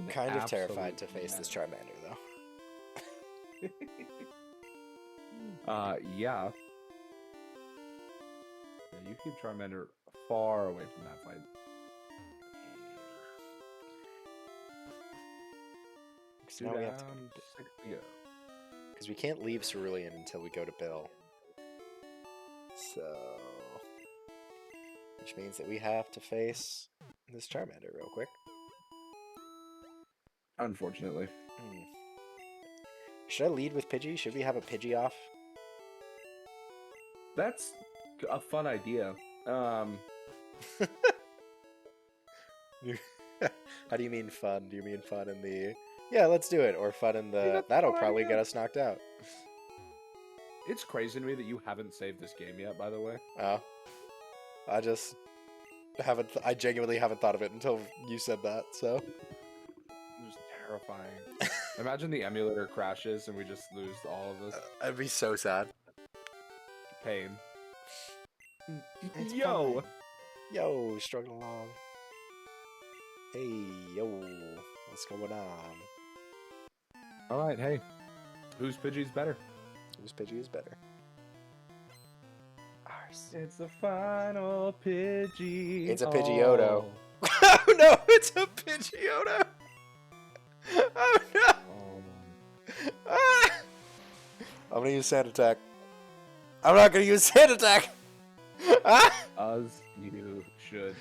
Kind of terrified to absolute face this mess. Charmander, though. Yeah. Yeah, you keep Charmander far away from that fight. Because Two now we have to go down, 6 to go. because we can't leave Cerulean until we go to Bill. So, which means that we have to face this Charmander real quick. Unfortunately. Should I lead with Pidgey? Should we have a Pidgey off? That's a fun idea. How do you mean fun? Do you mean fun in the yeah, let's do it, or fun in the that's a that'll fun probably idea. get us knocked out? It's crazy to me that you haven't saved this game yet, by the way. Oh, I just haven't. I genuinely haven't thought of it until you said that. So It was terrifying. Imagine the emulator crashes and we just lose all of this I'd be so sad. pain. It's Yo! fine. Yo, struggling along. Hey, yo, what's going on? Alright, hey. Whose Pidgey's better? Whose Pidgey is better? Ours. It's the final Pidgey. It's a Pidgeotto. Oh no, it's a Pidgeotto! Oh no! Ah! I'm gonna use Sand Attack. I'm not gonna use Sand Attack! Ah! As you should.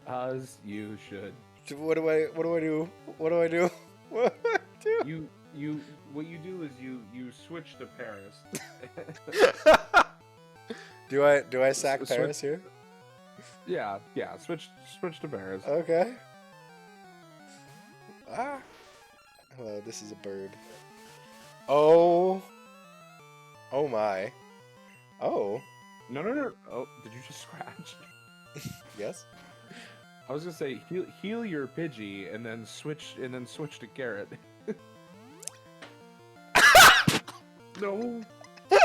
As you should. What do I do? What do I do? What do I do? What you do is you switch to Paris. do I sack Switch- Paris here? Yeah, switch to Paris. Okay. Ah. Hello, this is a bird. Oh. Oh my. Oh. No. Oh, did you just scratch? Yes. I was gonna say heal your Pidgey and then switch to Garrett. No. I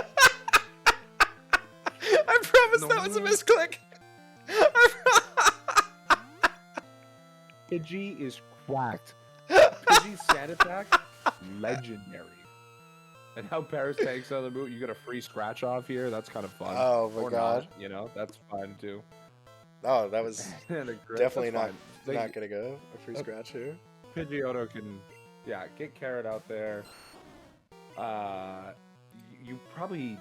promise No. that was a misclick. Pidgey is cracked. Pidgey's Sand Attack, legendary. And how Paris takes out of the boot, you get a free scratch off here. That's kind of fun. Oh my Or god. not, you know, that's fine too. Oh, that was And a crit, definitely that's fine. not gonna go. A free scratch here. Pidgeotto can, yeah, get Carrot out there. You probably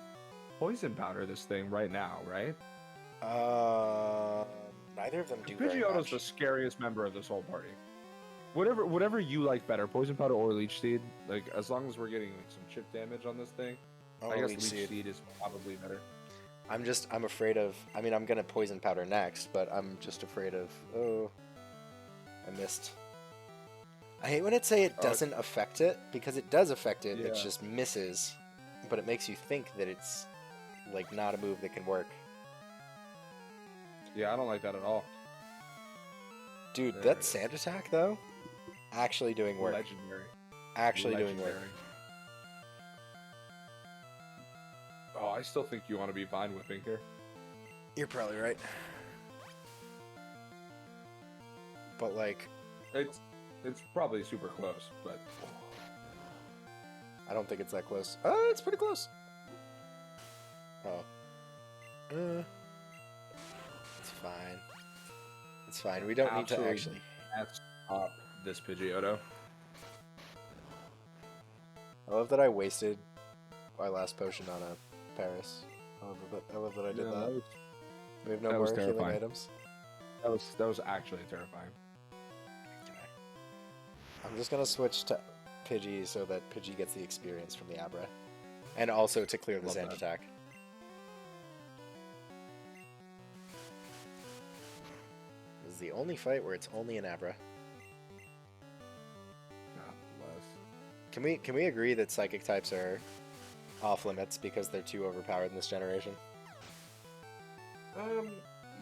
poison powder this thing right now, right? Neither of them do very Pidgeotto's much. the scariest member of this whole party. Whatever you like better, poison powder or leech seed. Like as long as we're getting like, some chip damage on this thing, Oh, I guess Leech leech Seed. seed is probably better. I'm afraid of. I mean, I'm gonna poison powder next, but I'm just afraid of. Oh, I missed. I hate when it say it doesn't affect it because it does affect it. It Yeah. just misses, but it makes you think that it's like not a move that can work. Yeah, I don't like that at all. Dude, There that it is. Sand Attack though, actually doing work. Legendary. Actually doing work. Legendary. Oh, I still think you want to be Vine Whipping here. You're probably right. But like, It's probably super close, but I don't think it's that close. Oh, it's pretty close. Oh. It's fine. It's fine. We don't need to Absolutely. actually. that's up this Pidgeotto. I love that I wasted my last potion on a Paris. I love that I did Yeah, that. We have no that was more healing terrifying. items. That was actually terrifying. I'm just gonna switch to Pidgey so that Pidgey gets the experience from the Abra, and also to clear the Love Sand that. Attack. This is the only fight where it's only an Abra. God bless. Can we agree that Psychic types are off limits because they're too overpowered in this generation?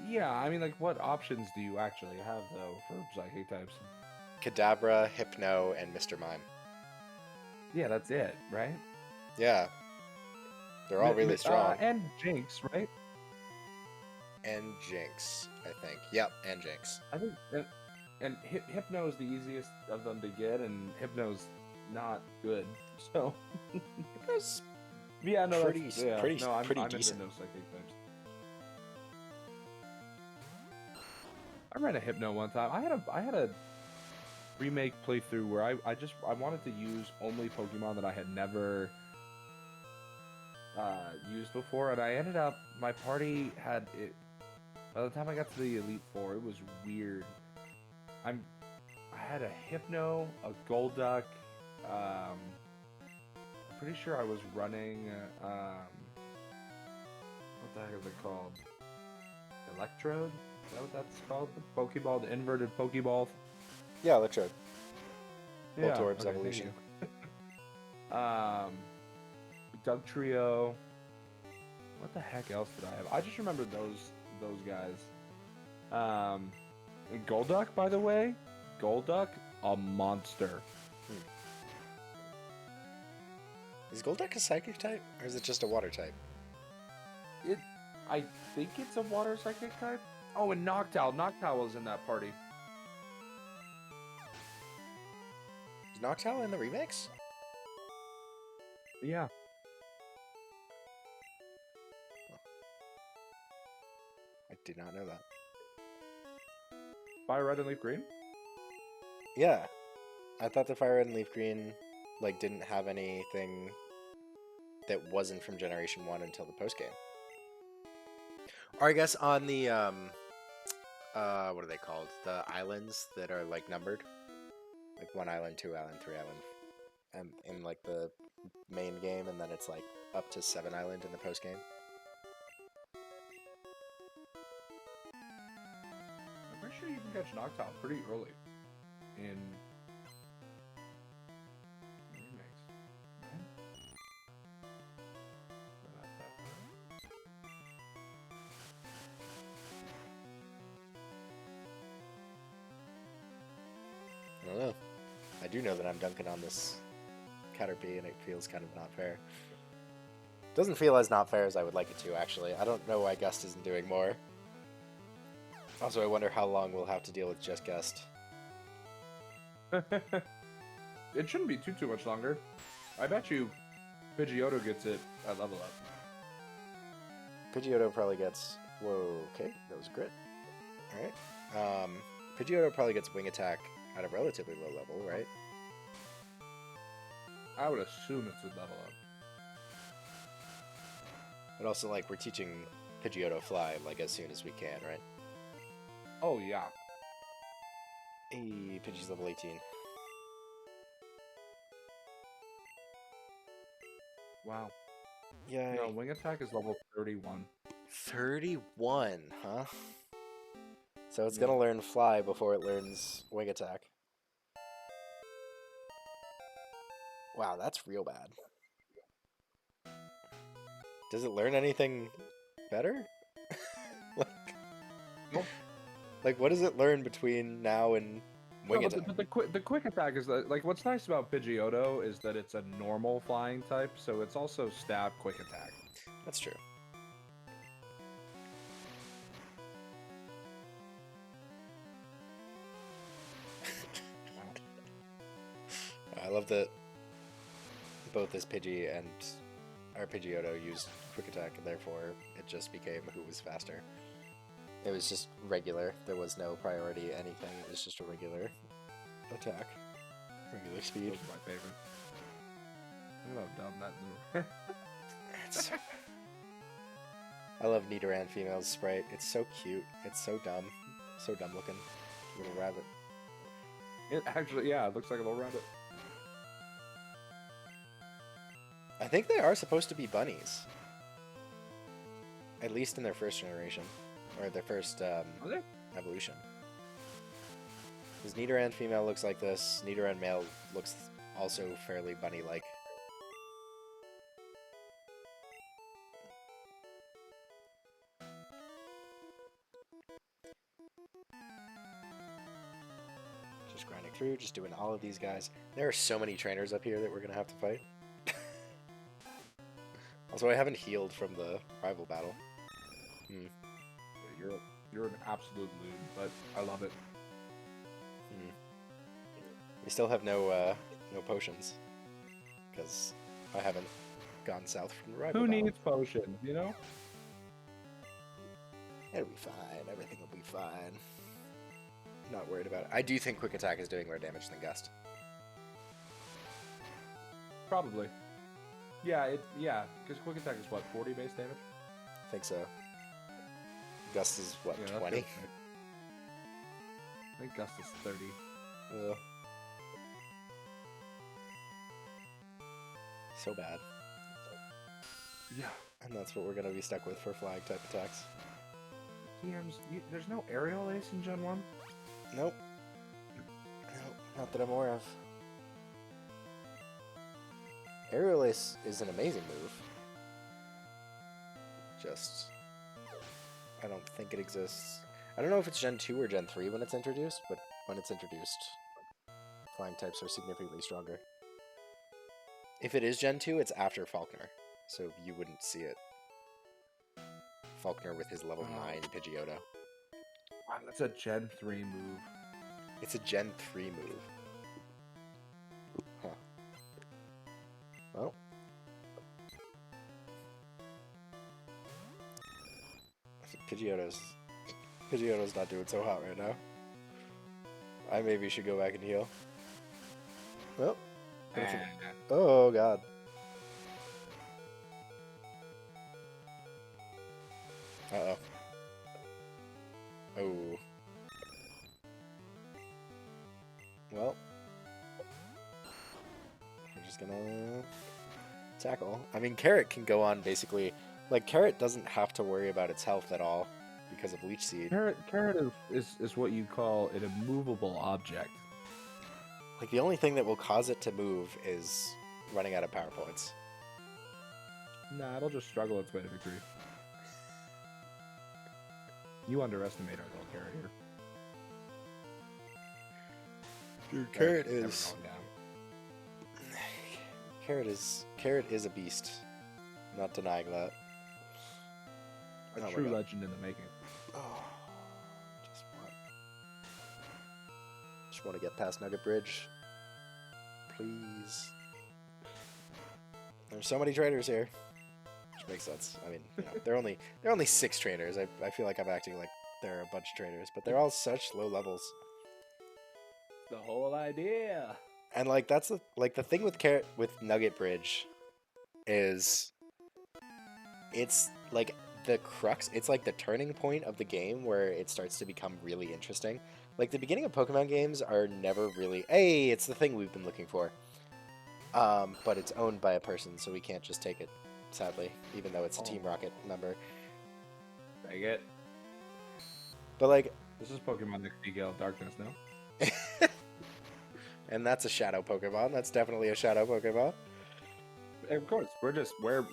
Yeah, I mean, like, what options do you actually have, though, for Psychic types? Kadabra, Hypno, and Mr. Mime. Yeah, that's it, right? Yeah. They're all really strong. And Jinx, right? And Jinx, I think. Yep, and Jinx. I think And Hypno is the easiest of them to get, and Hypno's not good. So That's yeah, no, pretty, that's yeah. pretty, No, I'm pretty into decent. no psychic types. I ran a Hypno one time. I had a remake playthrough where I wanted to use only Pokemon that I had never used before, and I ended up my party had it. By the time I got to the Elite Four, it was weird. I had a Hypno, a Golduck. I'm pretty sure I was running. What the heck is it called? Electrode? Is that what that's called? The Pokeball, the inverted Pokeball. Yeah, Electrode. Yeah. Voltorb's Okay, evolution. Doug Trio. What the heck else did I have? I just remember those guys. And Golduck, by the way, Golduck, a monster. Is Golduck a psychic type, or is it just a water type? I think it's a water psychic type. Oh, and Noctowl. Noctowl was in that party. Is Noctowl in the remix? Yeah. I did not know that. Fire Red and Leaf Green? Yeah. I thought the Fire Red and Leaf Green like didn't have anything that wasn't from Generation 1 until the post-game. Or I guess on the, what are they called? The islands that are like numbered? Like 1 island, 2 island, 3 island. And in like the main game, and then it's like up to 7 island in the post-game. I'm pretty sure you can catch Noctowl pretty early in remakes. I don't know. I do know that I'm dunking on this Caterpie, and it feels kind of not fair. Doesn't feel as not fair as I would like it to, actually. I don't know why Gust isn't doing more. Also, I wonder how long we'll have to deal with just Gust. It shouldn't be too much longer. I bet you Pidgeotto gets it at level up. Pidgeotto probably gets... Whoa, okay, that was grit. Alright. Pidgeotto probably gets Wing Attack at a relatively low level, right? I would assume it's a level up. But also, like, we're teaching Pidgeotto Fly, like, as soon as we can, right? Oh, yeah. Hey, Pidgey's level 18. Wow. Yeah. No, Wing Attack is level 31. 31, huh? So it's gonna learn Fly before it learns Wing Attack. Wow, that's real bad. Does it learn anything better? like, Nope. like, what does it learn between now and Wing No, Attack? but the quick attack is that, like, what's nice about Pidgeotto is that it's a normal flying type, so it's also stab quick attack. That's true. I love that both this Pidgey and our Pidgeotto used quick attack, and therefore it just became who was faster. It was just regular. There was no priority anything. It was just a regular attack. Regular speed. Those are my favorite. Look how dumb that move. It's... I love Nidoran female's sprite. It's so cute. It's so dumb. So dumb looking. Little rabbit. It actually, yeah, it looks like a little rabbit. I think they are supposed to be bunnies. At least in their first generation. Or their first evolution. Because Nidoran female looks like this. Nidoran male looks also fairly bunny-like. Just grinding through, just doing all of these guys. There are so many trainers up here that we're going to have to fight. Also, I haven't healed from the rival battle. You're an absolute loon, but I love it. We still have no no potions because I haven't gone south from the rival Who battle. needs potions, you know? It'll be fine. Everything will be fine. Not worried about it. I do think Quick Attack is doing more damage than Gust. Probably. Yeah, because Quick Attack is what, 40 base damage? I think so. Gust is what, Yeah, 20? I think Gust is 30. So bad. Yeah. And that's what we're going to be stuck with for flying type attacks. TMs, there's no aerial ace in Gen 1? Nope. Nope, not that I'm aware of. Aerial Ace is an amazing move. Just, I don't think it exists. I don't know if it's Gen 2 or Gen 3 when it's introduced, but when it's introduced, flying types are significantly stronger. If it is Gen 2, it's after Faulkner, so you wouldn't see it. Faulkner with his level 9 Pidgeotto. Wow, that's a Gen 3 move. It's a Gen 3 move. Huh. Well. Pidgeotto's not doing so hot right now. I maybe should go back and heal. Well. Oh, God. Uh-oh. Oh. Well. We're just gonna tackle. I mean, Carrot can go on basically... Like, Carrot doesn't have to worry about its health at all because of Leech Seed. Carrot is what you call an immovable object. Like, the only thing that will cause it to move is running out of power points. Nah, it'll just struggle its way to victory. You underestimate our little Carrot here. Dude, Carrot is a beast. Not denying that. A true legend in the making. Oh, just want to get past Nugget Bridge, please. There's so many trainers here, which makes sense. I mean, you know, they're only 6 trainers. I feel like I'm acting like there are a bunch of trainers, but they're all such low levels. The whole idea. And like that's the thing with Nugget Bridge is it's like the crux, it's like the turning point of the game where it starts to become really interesting. Like the beginning of Pokemon games are never really, hey, it's the thing we've been looking for. But it's owned by a person, so we can't just take it, sadly, even though it's a Team Rocket member. Dang it. But like, this is Pokemon the Gale of Darkness, no? and that's a shadow Pokemon. That's definitely a shadow Pokemon. Of course,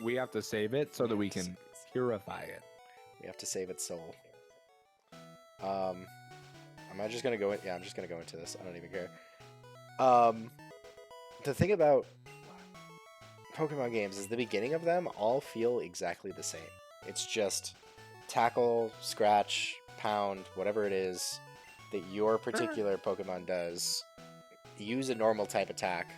we have to save it so that we can purify it. We have to save its soul. Am I just gonna go in? Yeah, I'm just gonna go into this. I don't even care. The thing about Pokemon games is the beginning of them all feel exactly the same. It's just tackle, scratch, pound, whatever it is that your particular Pokemon does. Use a normal type attack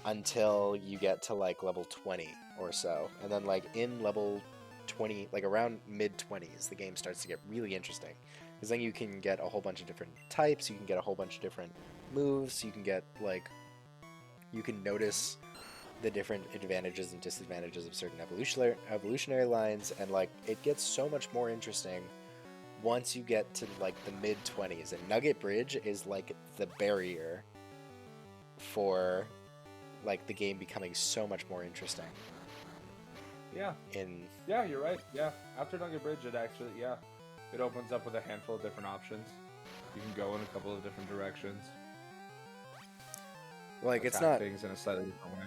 until you get to like level 20 or so. And then like in level 20, like around mid-20s, the game starts to get really interesting. Because then you can get a whole bunch of different types, you can get a whole bunch of different moves, you can get like, you can notice the different advantages and disadvantages of certain evolutionary lines, and like it gets so much more interesting once you get to like the mid-20s. And Nugget Bridge is like the barrier for like the game becoming so much more interesting. Yeah. Yeah, you're right. Yeah. After Nugget Bridge, it opens up with a handful of different options. You can go in a couple of different directions. Like it's not things in a slightly different way.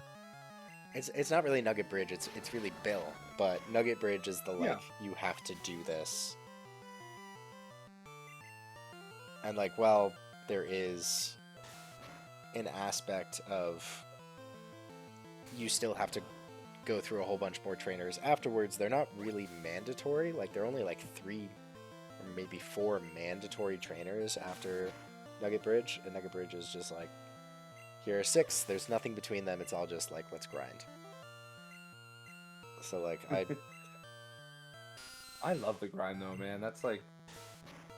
It's not really Nugget Bridge. It's really Bill, but Nugget Bridge is the like you have to do this. And like, well, there is an aspect of you still have to go through a whole bunch more trainers afterwards. They're not really mandatory. Like they're only like 3 or maybe 4 mandatory trainers after Nugget Bridge, and Nugget Bridge is just like Here are 6. There's nothing between them. It's all just like, let's grind. So like I love the grind though, man. That's like,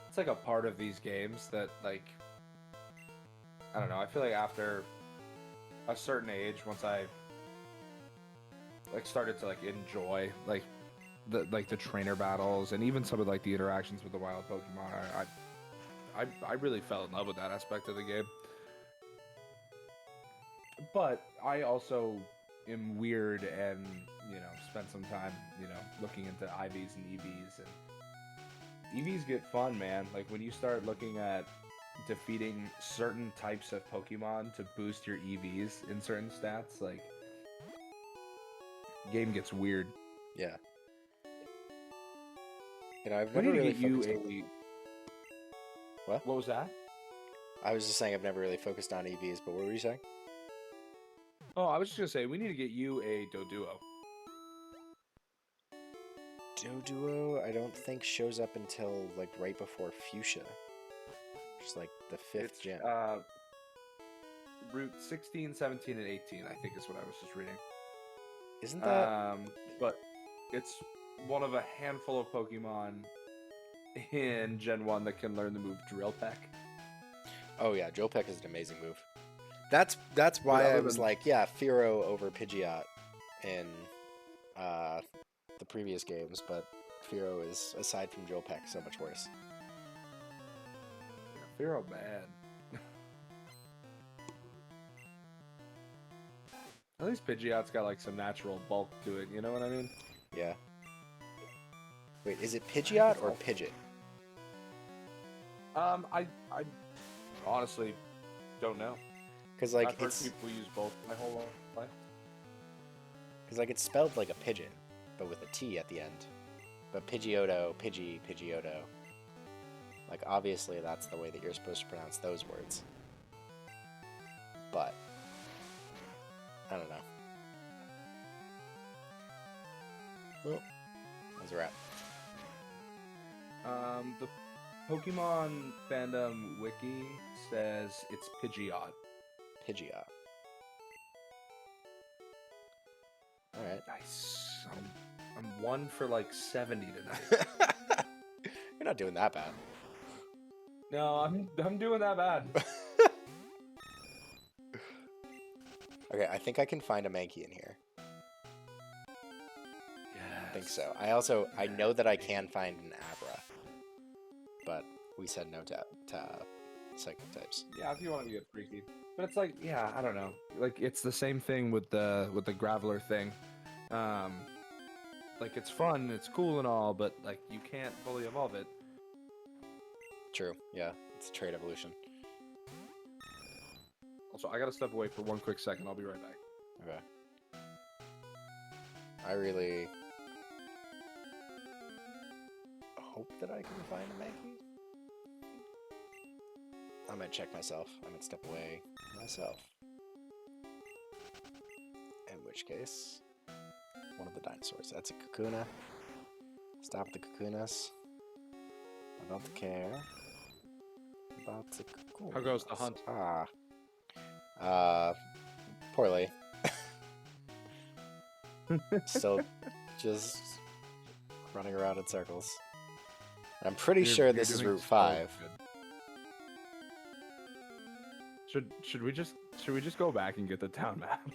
it's like a part of these games that like, I don't know. I feel like after a certain age, once I like started to like enjoy like the trainer battles and even some of like the interactions with the wild Pokemon, I really fell in love with that aspect of the game. But I also am weird and, you know, spent some time, you know, looking into IVs and EVs, and EVs get fun, man. Like when you start looking at defeating certain types of Pokemon to boost your EVs in certain stats, like game gets weird. yeah. You know, I've We never need to really get you focused on... a. What? What was that? I was just saying I've never really focused on EVs, but what were you saying? Oh, I was just gonna say we need to get you a Doduo. Doduo, I don't think shows up until like right before Fuchsia. Which is like the 5th gym. Route 16, 17, and 18, I think is what I was just reading. Isn't that... But it's one of a handful of Pokemon in Gen 1 that can learn the move Drill Peck. Oh yeah, Drill Peck is an amazing move. That's why I was like, yeah, Fearow over Pidgeot in the previous games, but Fearow is, aside from Drill Peck, so much worse. Yeah, Fearow bad. At least Pidgeot's got like some natural bulk to it, you know what I mean? Yeah. Wait, is it Pidgeot or Pidgeot? I honestly don't know. Because like I've heard people use both my whole life. Because like it's spelled like a pigeon, but with a T at the end. But Pidgeotto, Pidgeotto. Like obviously that's the way that you're supposed to pronounce those words. But I don't know. Well, that's a wrap. The Pokemon fandom wiki says it's Pidgeot. Pidgeot. Alright. Nice. I'm 1 for like 70 tonight. You're not doing that bad. No, I'm doing that bad. Okay, I think I can find a Mankey in here. Yes. I think so. I know that I can find an Abra. But we said no to psychic types. Yeah, if you want to get freaky. But it's like, yeah, I don't know. Like it's the same thing with the Graveler thing. Like it's fun, it's cool and all, but like you can't fully evolve it. True. Yeah, it's a trait evolution. Also, I gotta step away for 1 quick second. I'll be right back. Okay. I really hope that I can find a Mankey. I might check myself. I might step away myself. In which case, one of the dinosaurs. That's a Kakuna. Stop the Kakunas. I don't care about the Kakunas. How goes the hunt? Poorly. Still just running around in circles. I'm pretty sure this is Route 5. Should we just go back and get the town map?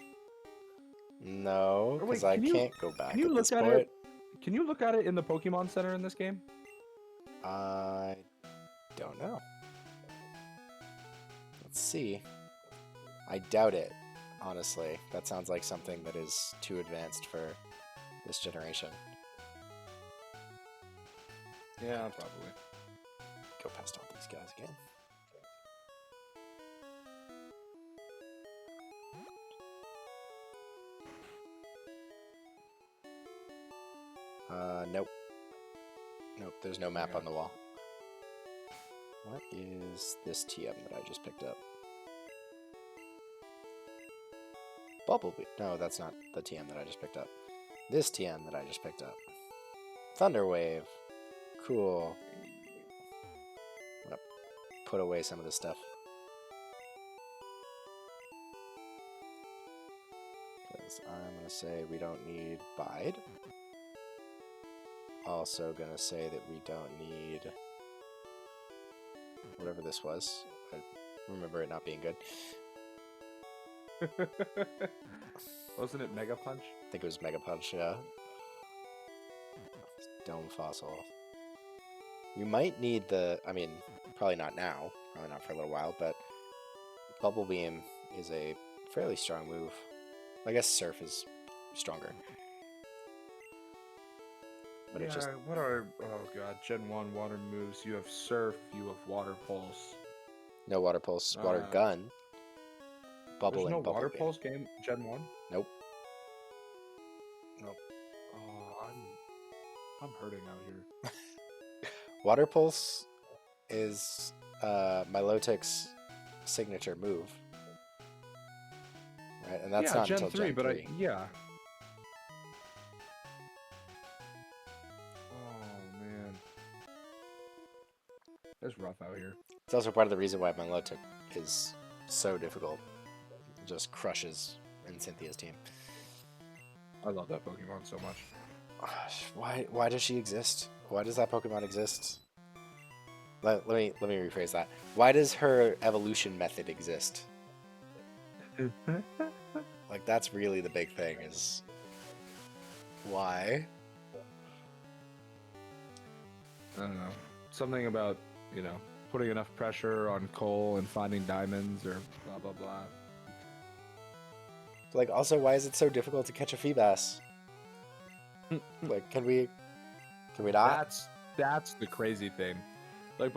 No, because I can't go back can you at look this at point. it? Can you look at it in the Pokemon Center in this game? I don't know. Let's see. I doubt it, honestly. That sounds like something that is too advanced for this generation. Yeah, probably. Go past all these guys again. Nope. Nope, there's no map on the wall. What is this TM that I just picked up? Bumblebee. No, that's not the TM that I just picked up. This TM that I just picked up. Thunderwave. Cool. I'm gonna put away some of this stuff. things. I'm gonna say we don't need Bide. Also gonna say that we don't need whatever this was. I remember it not being good. Wasn't it Mega Punch? I think it was Mega Punch, yeah. Dome Fossil. We might need the, I mean, probably not now, probably not for a little while, but Bubble Beam is a fairly strong move. I guess Surf is stronger. But yeah, it just... what are, oh god, Gen 1 water moves. You have Surf, you have Water Pulse. No Water Pulse, Water Gun. Bubble There's and no Bubble Water Beam. Pulse game Gen 1? Nope. Nope. Oh, I'm hurting out here. Water Pulse is Milotic's signature move. Right? And that's yeah, not Gen until 3, Gen but 3. yeah. Oh, man. It's rough out here. It's also part of the reason why Milotic is so difficult. It just crushes in Cynthia's team. I love that Pokemon so much. Why does she exist? Why does that Pokemon exist? Let me rephrase that. Why does her evolution method exist? Like, that's really the big thing, is why? I don't know. Something about, you know, putting enough pressure on coal and finding diamonds or blah blah blah. Like, also, why is it so difficult to catch a Feebas? Like, can we not? That's the crazy thing. Like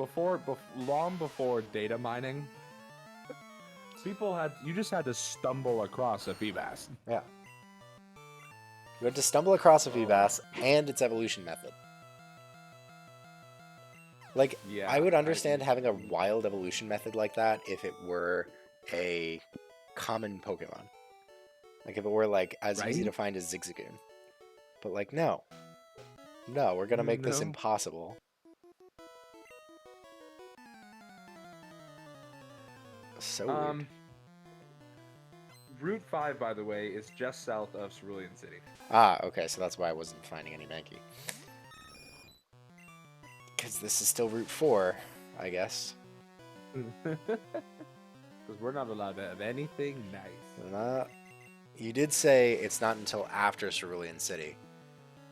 long before data mining, you just had to stumble across a Feebas. Yeah. You had to stumble across a Feebas and its evolution method. Like, Yeah, I would understand having a wild evolution method like that if it were a common Pokemon. Like, if it were, like, as easy to find as Zigzagoon. But, like, no. No, we're gonna make this No. impossible. So weird. Route 5, by the way, is just south of Cerulean City. Ah, okay, so that's why I wasn't finding any Mankey. Because this is still Route 4, I guess. Because we're not allowed to have anything nice. You did say it's not until after Cerulean City.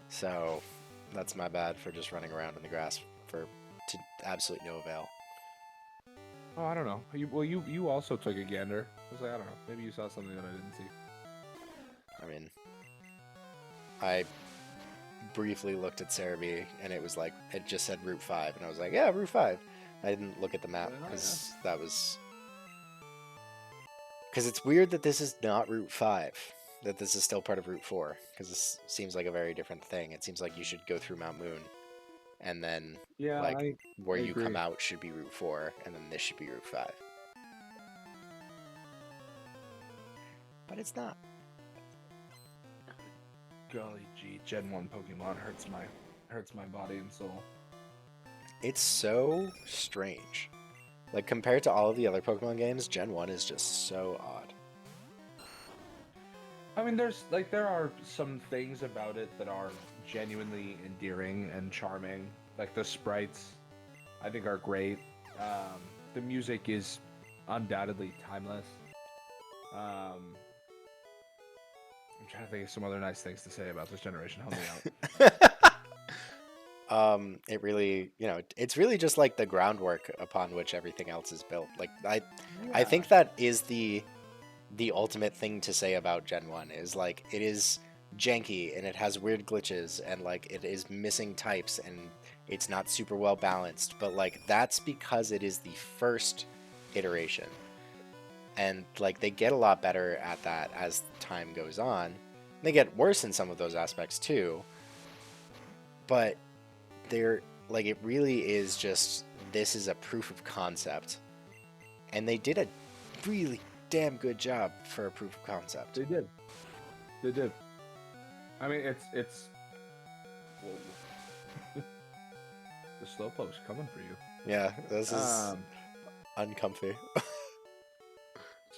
So, that's my bad for just running around in the grass to absolutely no avail. Oh, I don't know. You also took a gander. I was like, I don't know. Maybe you saw something that I didn't see. I mean, I briefly looked at Seropie, and it was like, it just said Route 5, and I was like, yeah, Route 5. I didn't look at the map, because that was... Because it's weird that this is not Route 5, that this is still part of Route 4, because this seems like a very different thing. It seems like you should go through Mount Moon, and then, Yeah, like, where I you agree. come out should be Route 4, and then this should be Route 5. But it's not. Golly gee, Gen 1 Pokemon hurts my body and soul. It's so strange. Like, compared to all of the other Pokemon games, Gen 1 is just so odd. I mean, there are some things about it that are genuinely endearing and charming. Like the sprites, I think are great. The music is undoubtedly timeless. I'm trying to think of some other nice things to say about this generation. Help me out. It really, it's really just like the groundwork upon which everything else is built. Like, I think that is the ultimate thing to say about Gen 1 is, like, it is janky and it has weird glitches and, like, it is missing types and it's not super well balanced, but, like, that's because it is the first iteration. And, like, they get a lot better at that as time goes on. They get worse in some of those aspects too. But they're, like, it really is just, this is a proof of concept. And they did a really damn good job for a proof of concept. They did. I mean, it's. Whoa. The Slowpoke's coming for you. Yeah, this is uncomfy.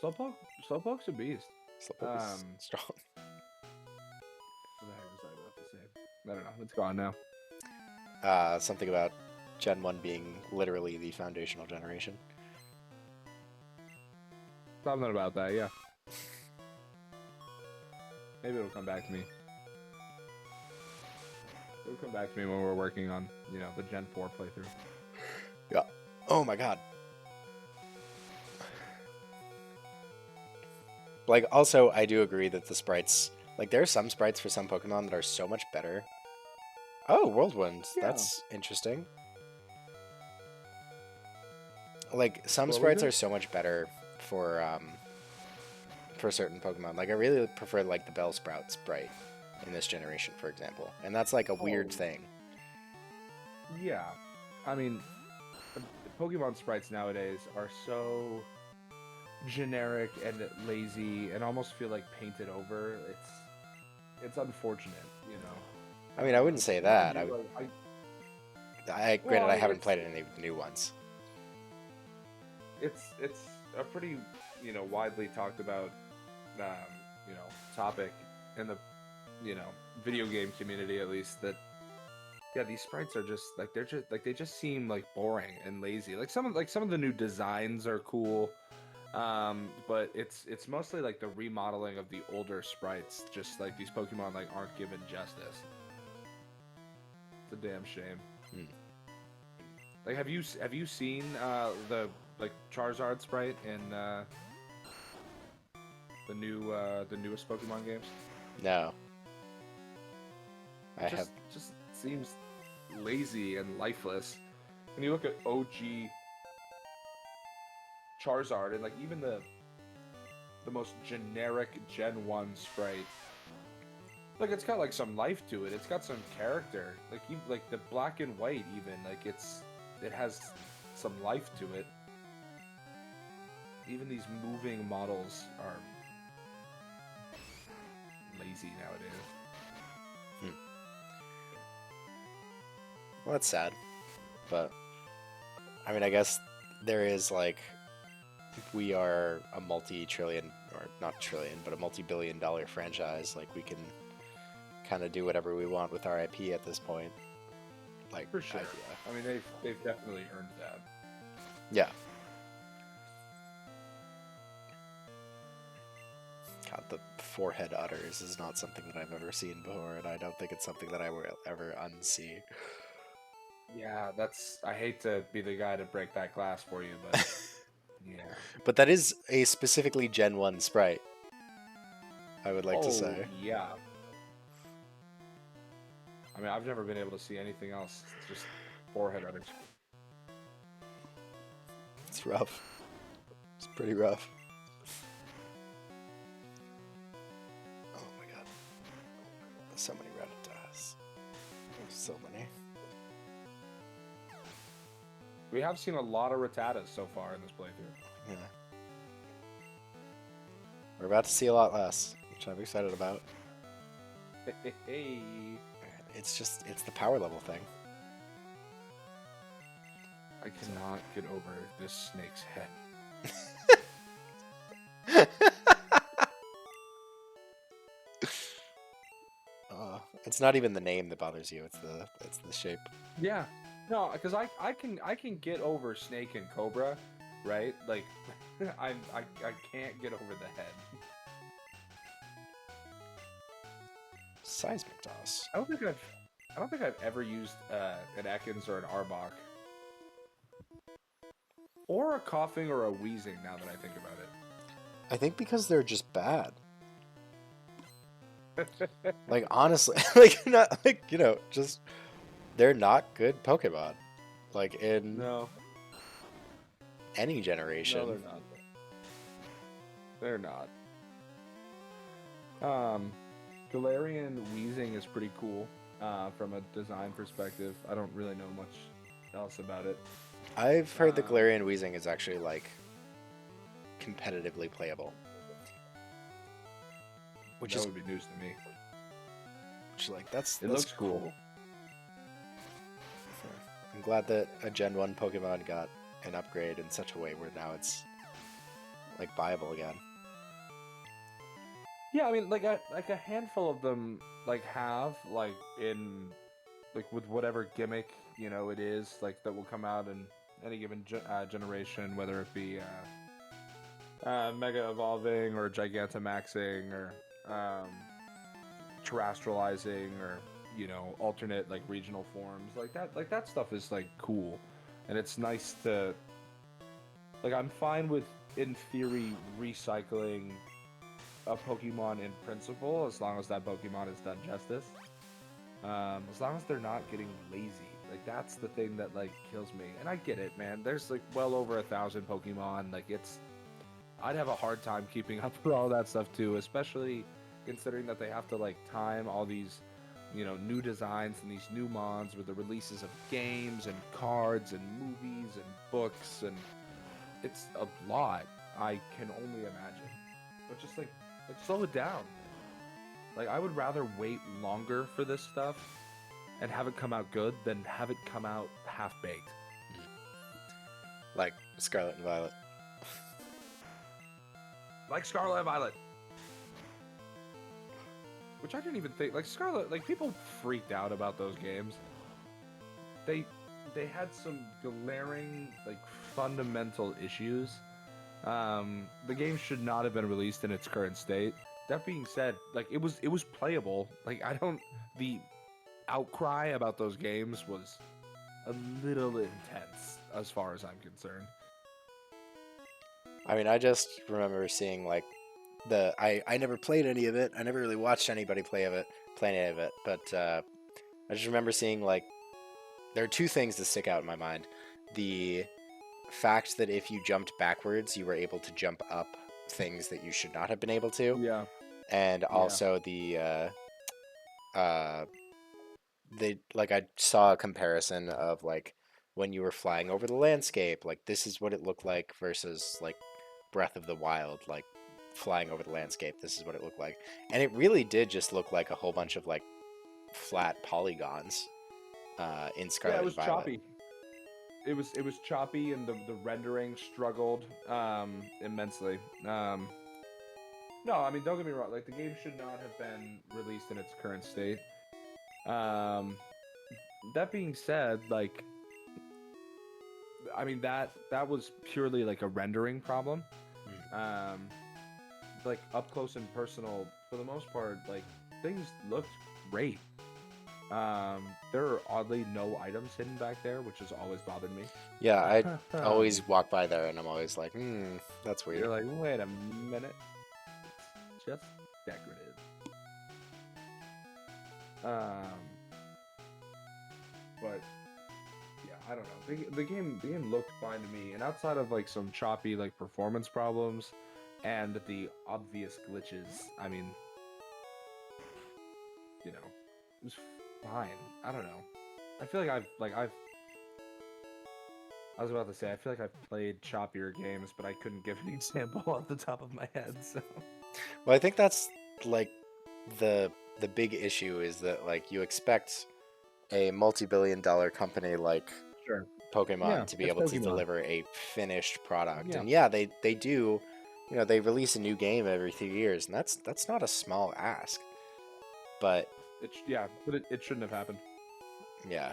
Slowpoke's a beast. Slowpoke is strong. I don't know. It's gone now. Something about Gen 1 being literally the foundational generation. Something about that, yeah. Maybe it'll come back to me. It'll come back to me when we're working on, you know, the Gen 4 playthrough. Yeah. Oh my god. Like, also, I do agree that the sprites... Like, there are some sprites for some Pokemon that are so much better. Oh, Whirlwind. Yeah. That's interesting. Like, some What was sprites it? are so much better for certain Pokemon. Like, I really prefer, like, the Bellsprout sprite in this generation, for example. And that's, like, a weird thing. Yeah. I mean, Pokemon sprites nowadays are so generic and lazy and almost feel like painted over. It's unfortunate, you know. I mean, I wouldn't say that. Granted, I haven't played any of the new ones. It's a pretty, you know, widely talked about, you know, topic in the, you know, video game community, at least, that yeah, these sprites are just like they just seem like boring and lazy. Like some of the new designs are cool, but it's mostly like the remodeling of the older sprites. Just like these Pokemon like aren't given justice. It's a damn shame. Like, have you seen the like Charizard sprite in the newest Pokemon games? No. I have. Just seems lazy and lifeless. When you look at OG Charizard and like even the most generic Gen 1 sprite, like it's got like some life to it. It's got some character. Like the black and white even, like it has some life to it. Even these moving models are lazy nowadays. Well, that's sad. But, I mean, I guess there is, like, we are a multi-trillion, or not trillion, but a multi-billion-dollar franchise. Like, we can kind of do whatever we want with our IP at this point. Like, For sure. I mean, they've definitely earned that. Yeah. God, the forehead utters is not something that I've ever seen before, and I don't think it's something that I will ever unsee. Yeah, I hate to be the guy to break that glass for you, but yeah. But that is a specifically Gen 1 sprite, I would like to say. Yeah. I mean, I've never been able to see anything else. It's just forehead utters. It's rough. It's pretty rough. Oh my god. There's so many Rattatas. There's so many. We have seen a lot of Rattatas so far in this playthrough. Yeah. We're about to see a lot less, which I'm excited about. Hey. It's the power level thing. I cannot get over this snake's head. It's not even the name that bothers you, it's the shape. Yeah. No, because I can get over Snake and Cobra, right? Like, I can't get over the head. Seismic Toss. I don't think I've ever used an Ekans or an Arbok, or a coughing or a wheezing. Now that I think about it, I think because they're just bad. Like, honestly, like, not like, you know, just they're not good Pokemon. Like, in any generation. No, they're not. Galarian Weezing is pretty cool from a design perspective. I don't really know much else about it. I've heard the Galarian Weezing is actually, like, competitively playable. Which would be news to me. Which, like, that's looks cool. I'm glad that a Gen 1 Pokemon got an upgrade in such a way where now it's, like, viable again. Yeah, I mean, like a handful of them like have like in like with whatever gimmick it is like that will come out in any given generation, whether it be mega evolving or gigantamaxing or um, terrestrializing or alternate like regional forms like that stuff is like cool, and it's nice to like I'm fine with in theory recycling a Pokemon in principle as long as that Pokemon is done justice. As long as they're not getting lazy. Like that's the thing that like kills me. And I get it, man. There's like well over 1,000 Pokemon. Like I'd have a hard time keeping up with all that stuff too, especially considering that they have to like time all these, new designs and these new mons with the releases of games and cards and movies and books, and it's a lot. I can only imagine. But just like slow it down. Like I would rather wait longer for this stuff and have it come out good than have it come out half baked. Like Scarlet and Violet. Like Scarlet and Violet. Which I didn't even think like Scarlet, like people freaked out about those games. They had some glaring like fundamental issues. The game should not have been released in its current state. That being said, like it was playable. Like the outcry about those games was a little intense as far as I'm concerned. I mean, I just remember seeing like I never played any of it. I never really watched anybody play any of it. But I just remember seeing like there are two things that stick out in my mind: the fact that if you jumped backwards, you were able to jump up things that you should not have been able to. Yeah. And also I saw a comparison of like when you were flying over the landscape, like this is what it looked like versus like Breath of the Wild, like flying over the landscape, this is what it looked like. And it really did just look like a whole bunch of like flat polygons in Scarlet Yeah, it was and Violet. choppy. It was choppy, and the rendering struggled immensely. No, I mean, don't get me wrong. Like the game should not have been released in its current state. That being said, like, I mean that was purely like a rendering problem. Like up close and personal, for the most part, like things looked great. There are oddly no items hidden back there, which has always bothered me. Yeah, I always walk by there and I'm always like, that's weird. You're like, wait a minute. It's just decorative. But yeah, I don't know. The game looked fine to me, and outside of like some choppy like performance problems and the obvious glitches, I mean, it was fine. I don't know. I feel like I was about to say, I feel like I've played choppier games, but I couldn't give an example off the top of my head. So, well, I think that's like the big issue is that like you expect a multi-billion-dollar company like sure. Pokemon to be able to Pokemon. deliver a finished product. Yeah. And yeah, they do, they release a new game every 3 years, and that's not a small ask. But it shouldn't have happened. Yeah.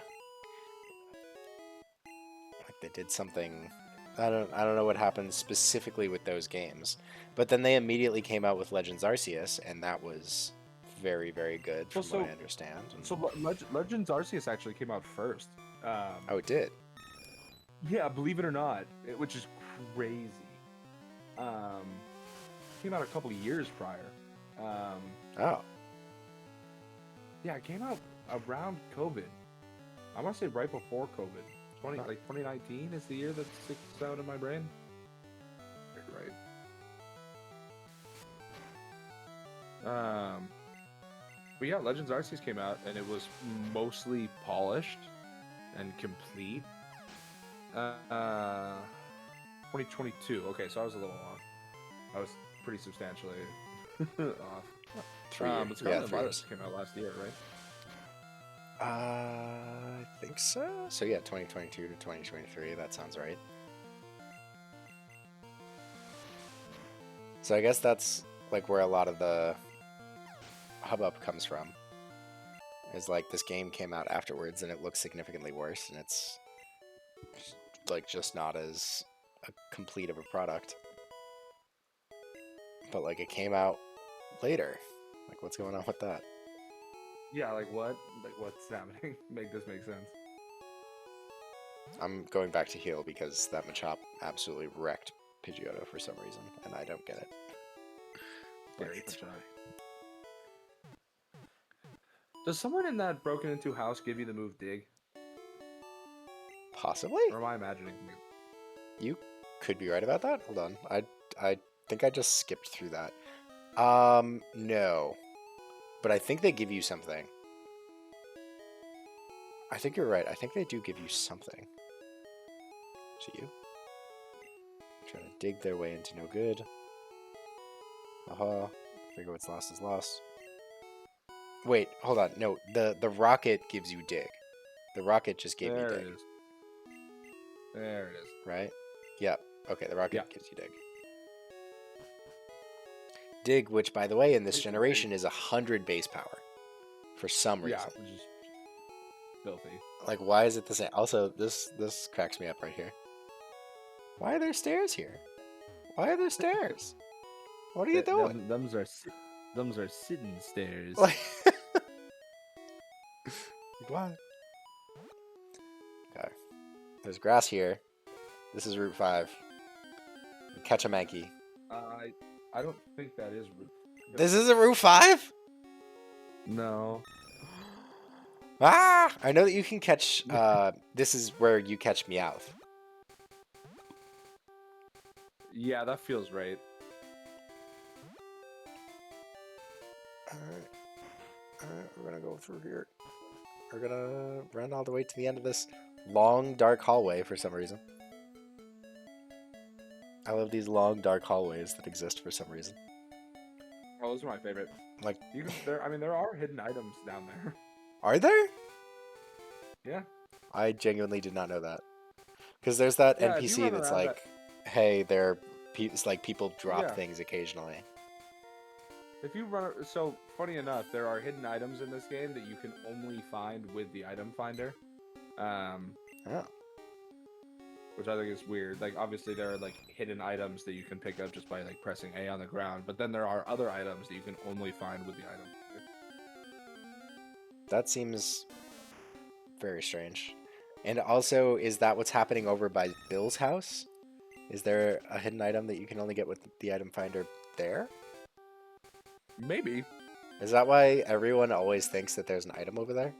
Like they did something, I don't know what happened specifically with those games. But then they immediately came out with Legends Arceus, and that was very, very good from what I understand. So Legends Arceus actually came out first. Oh, it did? Yeah, believe it or not, which is crazy. Came out a couple of years prior. Oh. Yeah, it came out around COVID. I want to say right before COVID. 2019 is the year that sticks out in my brain. Right. But yeah, Legends Arceus came out, and it was mostly polished and complete. 2022. Okay, so I was a little off. I was pretty substantially off. 3 years. But Scarlet and Violet came out last year, right? I think so. So yeah, 2022 to 2023. That sounds right. So I guess that's like where a lot of the hubbub comes from. Is like this game came out afterwards and it looks significantly worse, and it's like just not as complete of a product. But like it came out later. Like what's going on with that? Yeah, like what? Like what's happening? Make this make sense. I'm going back to heal because that Machop absolutely wrecked Pidgeotto for some reason, and I don't get it. But it's fine. Does someone in that broken into house give you the move dig? Possibly? Or am I imagining? You could be right about that. Hold on. I think I just skipped through that. No. But I think they give you something. I think you're right. I think they do give you something. To you. Trying to dig their way into no good. Haha. Figure what's lost is lost. Wait, hold on. No, the rocket gives you dig. The rocket just gave you dig. There it is. There it is. Right? Yep. Okay, the rocket Yeah. gives you dig. Dig, which by the way, in this generation is 100 base power. For some reason. Yeah, which is filthy. Like, why is it the same? Also, this cracks me up right here. Why are there stairs here? Why are there stairs? What are you doing? Them's are sitting stairs. Like, what? Okay. There's grass here. This is Route 5. Catch a Mankey. I don't think that is Route. This isn't Route 5? No. Ah! I know that you can catch, this is where you catch Meowth. Yeah, that feels right. Alright, we're gonna go through here. We're gonna run all the way to the end of this long, dark hallway for some reason. I love these long, dark hallways that exist for some reason. Oh, those are my favorite. Like, You can, there are hidden items down there. are there? Yeah. I genuinely did not know that. Because there's that Yeah, if you NPC run that's around like, hey, it's like people drop Yeah. things occasionally. If you run, so funny enough, there are hidden items in this game that you can only find with the item finder. Oh. Which I think is weird. Like, obviously there are like hidden items that you can pick up just by like pressing A on the ground, but then there are other items that you can only find with the item. That seems very strange. And also, is that what's happening over by Bill's house? Is there a hidden item that you can only get with the item finder there? Maybe. Is that why everyone always thinks that there's an item over there?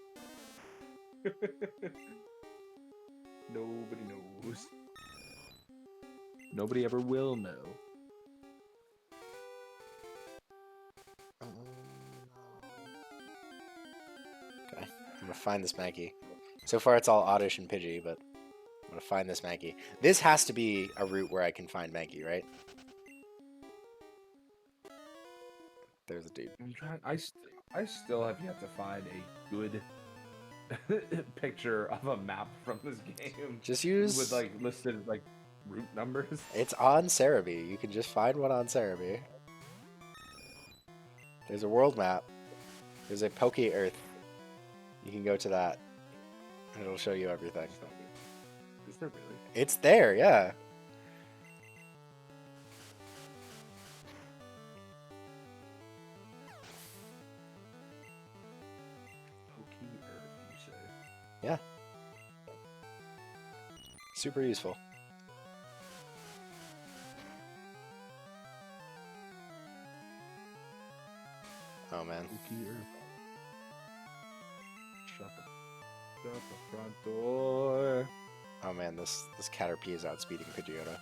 Nobody knows. Nobody ever will know. Okay, I'm gonna find this Mankey. So far it's all Oddish and Pidgey, but I'm gonna find this Mankey. This has to be a route where I can find Mankey, right? There's a dude. I'm trying. I still have yet to find a good picture of a map from this game. Just use... with like listed like route numbers. It's on Seropie. You can just find one on Seropie. There's a world map. There's a Poke Earth. You can go to that. And it'll show you everything. Is there really? It's there, yeah. Poke Earth, you say? Yeah. Super useful. Oh man. Poke Earth. Shut the front door. Oh man, this Caterpie is outspeeding Pidgeotto.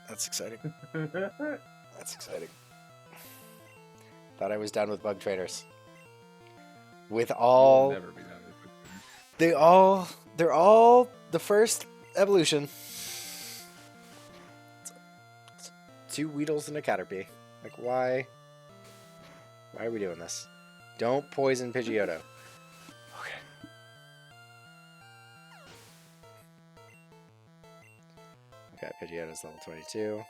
That's exciting. That's exciting. Thought I was done with bug traders. With all... You'll never be done with it. They're all the first evolution. Two Weedles and a Caterpie. Like, why? Why are we doing this? Don't poison Pidgeotto. Okay. Okay, Pidgeotto's level 22.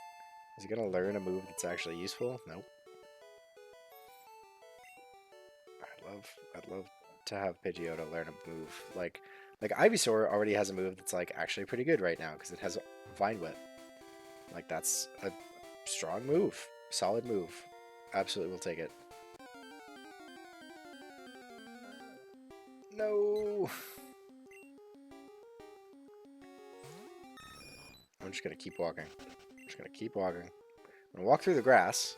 Is he gonna learn a move that's actually useful? Nope. I'd love to have Pidgeotto learn a move. Like Ivysaur already has a move that's like actually pretty good right now because it has Vine Whip. Like that's a strong move, solid move. Absolutely, will take it. No. I'm just gonna keep walking. I'm just gonna keep walking. I'm gonna walk through the grass.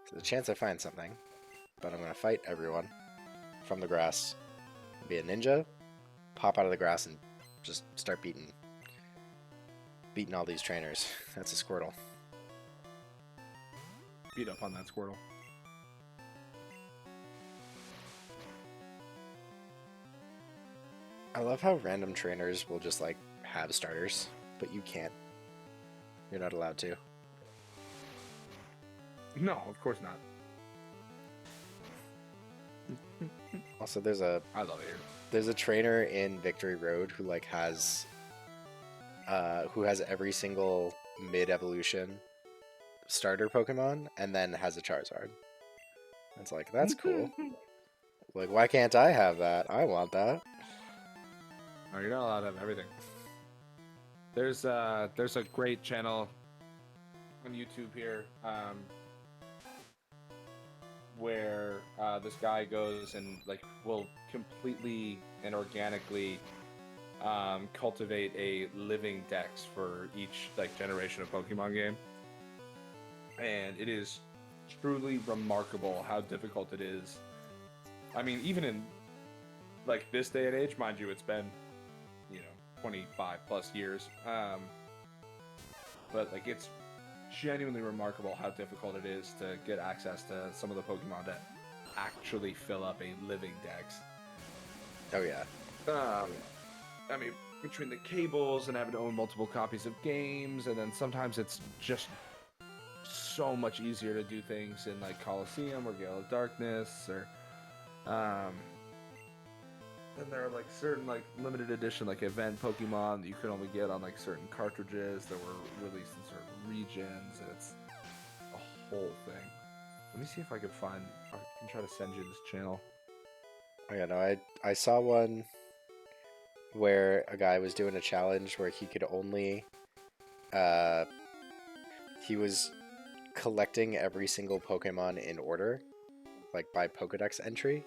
So there's a chance I find something. But I'm gonna fight everyone from the grass. Be a ninja, pop out of the grass and just start beating all these trainers. That's a Squirtle. Beat up on that Squirtle. I love how random trainers will just like have starters, but you can't. You're not allowed to. No, of course not. Also, there's a trainer in Victory Road who like has every single mid-evolution starter Pokemon and then has a Charizard. It's like, that's cool. Like, why can't I have that? I want that. No, you're not allowed to have everything. There's a great channel on YouTube here where this guy goes and like will completely and organically cultivate a living dex for each like generation of Pokemon game, and it is truly remarkable how difficult it is. I mean, even in like this day and age, mind you, it's been 25 plus years, but like it's genuinely remarkable how difficult it is to get access to some of the Pokemon that actually fill up a living dex. Oh yeah. I mean, between the cables and having to own multiple copies of games, and then sometimes it's just so much easier to do things in like Coliseum or Gale of Darkness, or then there are like certain like limited edition like event Pokemon that you could only get on like certain cartridges that were released in certain regions, and it's a whole thing. Let me see if I can find. I can try to send you this channel. Oh yeah, no, I saw one where a guy was doing a challenge where he could only he was collecting every single Pokemon in order, like by Pokedex entry.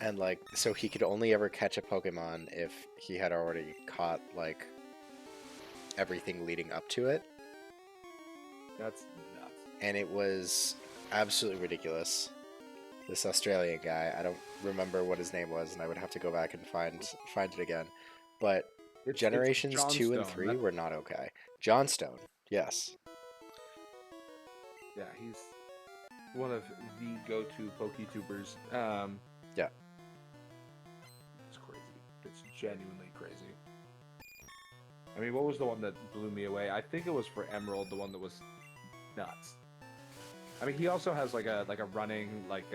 And like, so he could only ever catch a Pokemon if he had already caught like everything leading up to it. That's nuts. And it was absolutely ridiculous. This Australian guy, I don't remember what his name was, and I would have to go back and find it again. But generations 2 and 3 were not okay. Johnstone, yes. Yeah, he's one of the go-to PokeTubers. Yeah. It's crazy. It's genuinely crazy. I mean, what was the one that blew me away? I think it was for Emerald, the one that was nuts. I mean, he also has like a running like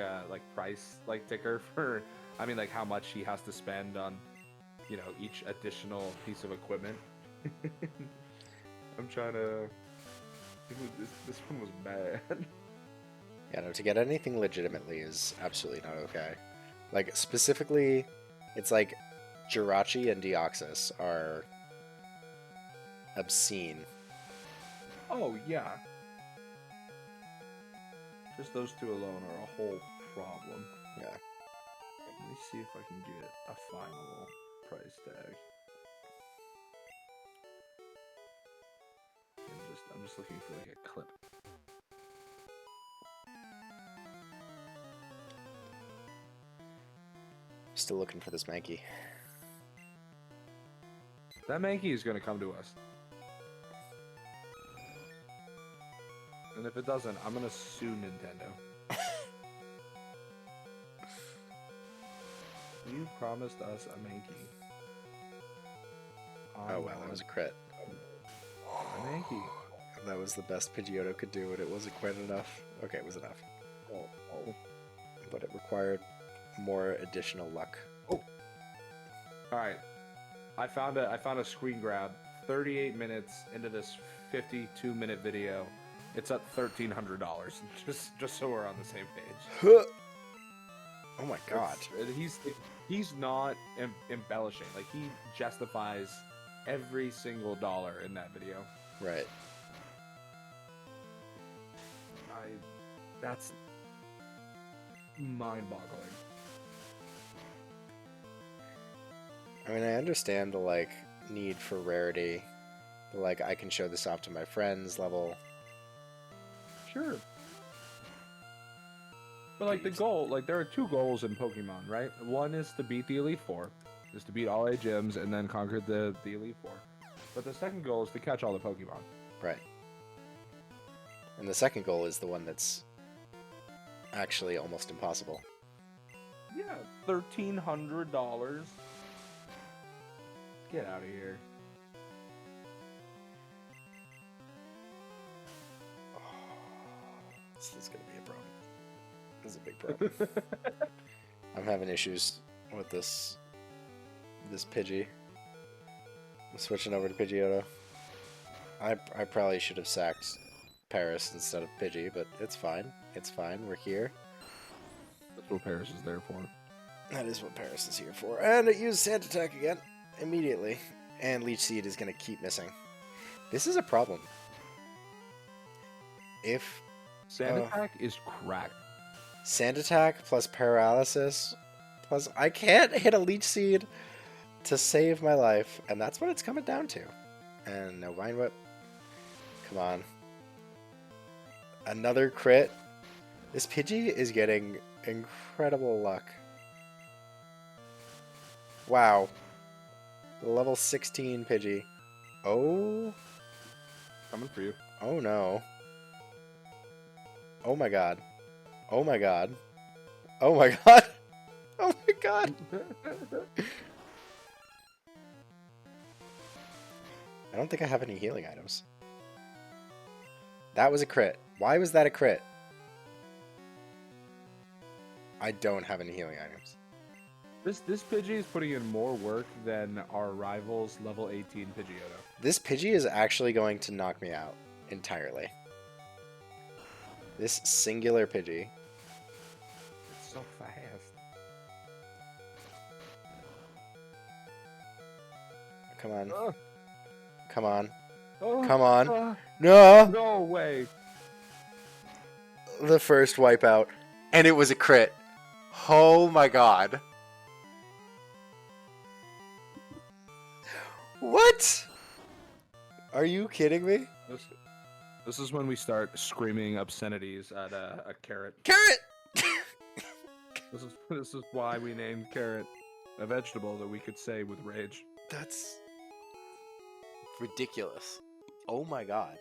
price like ticker for, I mean, like how much he has to spend on, each additional piece of equipment. I'm trying to. This one was bad. Yeah, no, to get anything legitimately is absolutely not okay. Like, specifically, it's like Jirachi and Deoxys are obscene. Oh, yeah. Just those two alone are a whole problem. Yeah. Let me see if I can get a final price tag. I'm just looking for like a clip. Still looking for this Mankey. That Mankey is going to come to us. And if it doesn't, I'm going to sue Nintendo. You promised us a Mankey. Oh wow, that was a crit. A Mankey. That was the best Pidgeotto could do, and it wasn't quite enough. Okay, it was enough. Oh. But it required more additional luck. Oh. All right. I found a screen grab 38 minutes into this 52-minute video. It's at $1,300. Just so we're on the same page. Oh my god. He's not embellishing. Like, he justifies every single dollar in that video. Right. That's mind-boggling. I mean, I understand the, like, need for rarity. The, like, I can show this off to my friends level. Sure. But, like, the goal, like, there are 2 goals in Pokemon, right? One is to beat the Elite Four, is to beat all 8 gyms and then conquer the Elite Four. But the second goal is to catch all the Pokemon. Right. And the second goal is the one that's actually almost impossible. Yeah, $1,300. Get out of here. Oh, this is gonna be a problem. This is a big problem. I'm having issues with this Pidgey. I'm switching over to Pidgeotto. I probably should have sacked Paris instead of Pidgey, but it's fine. It's fine. We're here. That's what Paris is there for. That is what Paris is here for. And it used Sand Attack again. Immediately. And Leech Seed is going to keep missing. This is a problem. If... Sand Attack is cracked. Sand Attack plus Paralysis plus... I can't hit a Leech Seed to save my life. And that's what it's coming down to. And no Vine Whip. Come on. Another crit. This Pidgey is getting incredible luck. Wow. Level 16 Pidgey. Oh. Coming for you. Oh no. Oh my god. Oh my god. Oh my god. Oh my god. I don't think I have any healing items. That was a crit. Why was that a crit? I don't have any healing items. This Pidgey is putting in more work than our rival's level 18 Pidgeotto. This Pidgey is actually going to knock me out entirely. This singular Pidgey. It's so fast. Come on. Come on. Oh, Come on. No! No way. The first wipeout. And it was a crit. Oh my god. What? Are you kidding me? This is when we start screaming obscenities at a carrot. Carrot! This is why we named carrot a vegetable that we could say with rage. That's ridiculous. Oh my god.